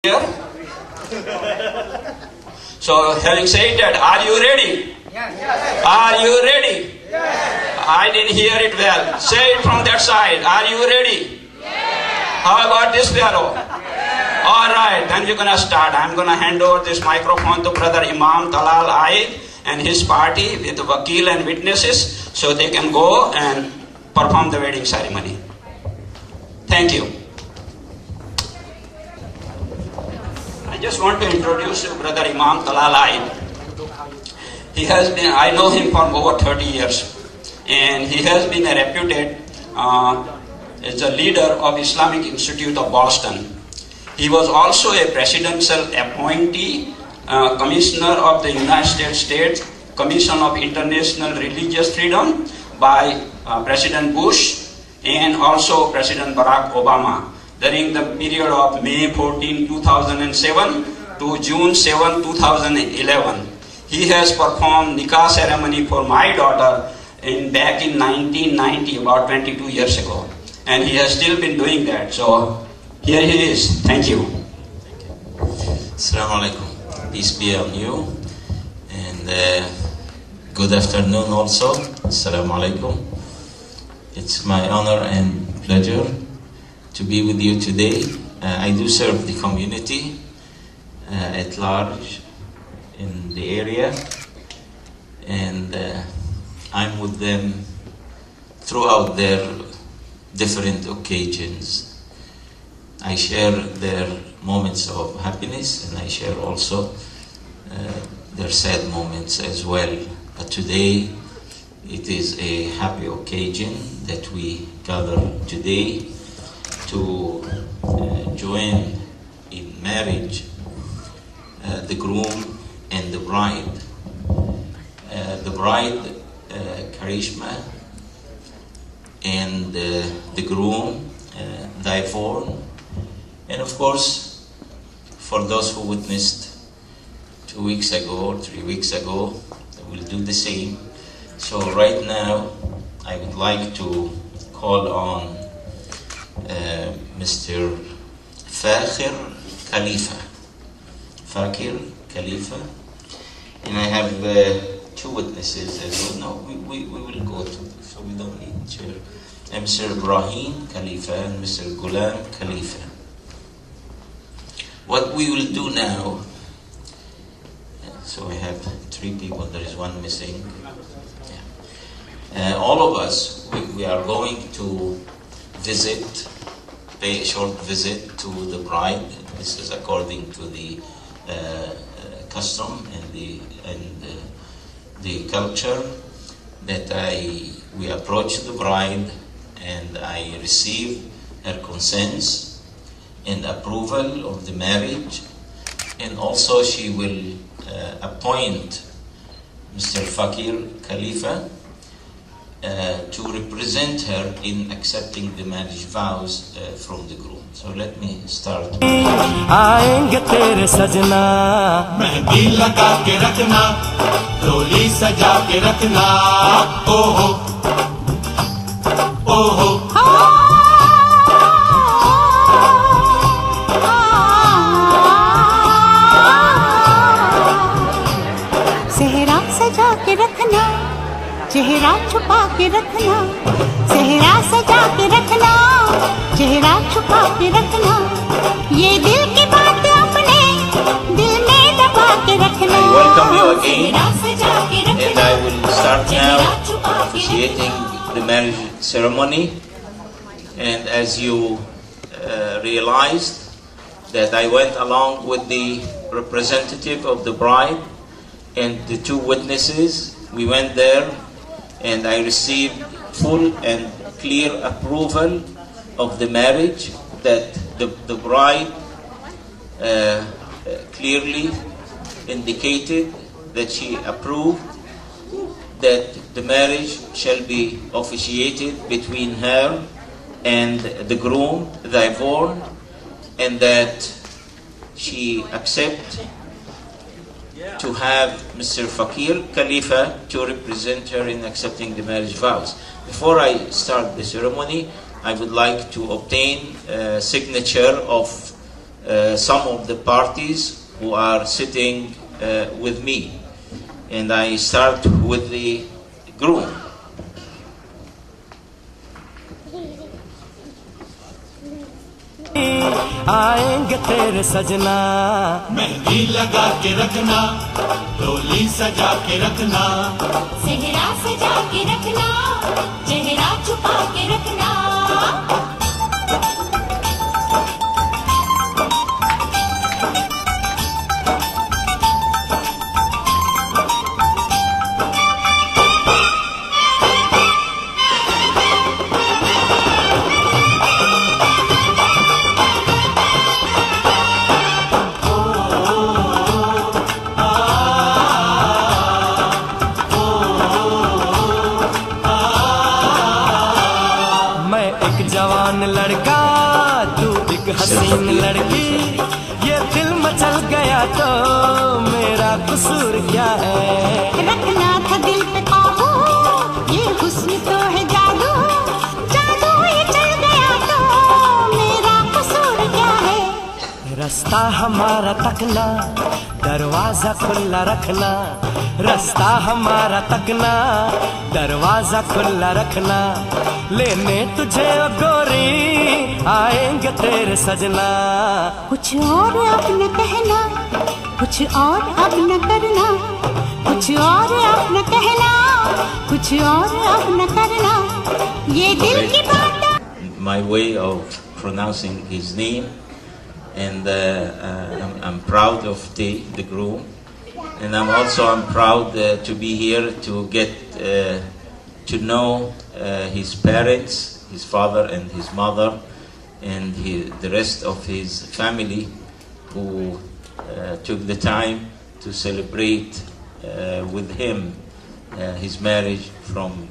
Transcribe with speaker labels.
Speaker 1: here. So having said that, are you ready?
Speaker 2: Yes.
Speaker 1: Are you ready?
Speaker 2: Yes.
Speaker 1: I didn't hear it well. Say it from that side. Are you ready?
Speaker 2: Yes.
Speaker 1: How about this fellow?
Speaker 2: Yes.
Speaker 1: All right, then we're gonna start. I'm gonna hand over this microphone to Brother Imam Talal Aid and his party with the wakil and witnesses, so they can go and perform the wedding ceremony. Thank you. I just want to introduce Brother Imam Talal Aid. He has been, I know him for over 30 years, and he has been a reputed as a leader of Islamic Institute of Boston. He was also a presidential appointee, commissioner of the United States Commission of International Religious Freedom by President Bush and also President Barack Obama during the period of May 14, 2007 to June 7, 2011. He has performed nikah ceremony for my daughter back in 1990, about 22 years ago. And he has still been doing that. So here he is. Thank you.
Speaker 3: Assalamu alaikum. Peace be on you. And good afternoon also. Assalamu alaikum. It's my honor and pleasure to be with you today. I do serve the community at large in the area, and I'm with them throughout their different occasions. I share their moments of happiness, and I share also their sad moments as well. But today it is a happy occasion that we gather today to join in marriage the groom and the bride. The bride, Karishma, and the groom, Daivorn. And of course, for those who witnessed 2 weeks ago or 3 weeks ago, we'll do the same. So right now, I would like to call on Mr. Fakir Khalifa. Fakir Khalifa. And I have two witnesses as well. No, we will go to, so we don't need chair. Mr. Ibrahim Khalifa and Mr. Ghulam Khalifa. What we will do now, so I have three people, there is one missing. Yeah. All of us, we are going to visit, pay a short visit to the bride. This is according to the custom and the culture that we approach the bride and I receive her consent and approval of the marriage, and also she will appoint Mr. Fakir Khalifa to represent her in accepting the marriage vows from the groom. So let me start.
Speaker 4: आएंगे तेरे सजना
Speaker 5: मेहंदी लगा के रखना, डोली सजा के रखना, ओहो ओहो
Speaker 6: सेहरा सजा के रखना, चेहरा छुपा के रखना, सेहरा सजा के रखना, चेहरा छुपा के रखना, ये दिल की बात अपने दिल में दबा के रखना।
Speaker 3: I welcome you again,
Speaker 6: सेहरा सजा के रखना,
Speaker 3: and I will start
Speaker 6: चेहरा
Speaker 3: now
Speaker 6: छुपा के
Speaker 3: officiating the marriage ceremony. And as you realized that I went along with the representative of the bride and the two witnesses, we went there and I received full and clear approval of the marriage, that the bride clearly indicated that she approved that the marriage shall be officiated between her and the groom, Daivorn, and that she accepts to have Mr. Fakir Khalifa to represent her in accepting the marriage vows. Before I start the ceremony, I would like to obtain a signature of some of the parties who are sitting with me. And I start with the groom.
Speaker 4: आएंगे तेरे सजना
Speaker 5: मेहंदी लगा के रखना, डोली सजा के रखना,
Speaker 6: सेहरा सजा के रखना, चेहरा छुपा के रखना।
Speaker 4: जवान लड़का तू एक हसीन लड़की, ये दिल मचल गया तो मेरा कसूर क्या है।
Speaker 6: रखना था दिल पे काबू, ये हुस्न तो है जादू, जादू ये चल गया तो मेरा कसूर क्या है।
Speaker 4: रास्ता हमारा तकना, दरवाजा खुला रखना, रास्ता हमारा तकना, दरवाजा खुला रखना, लेने तुझे ओ गोरी आएंगे तेरे सजना।
Speaker 6: कुछ और अब न कहना, कुछ और अब न करना, कुछ और अब न कहना, कुछ और अब न करना, ये दिल की बात।
Speaker 3: My way of pronouncing his name, and I'm proud of the groom, and I'm proud to be here to get to know his parents, his father and his mother, and the rest of his family who took the time to celebrate with him his marriage from the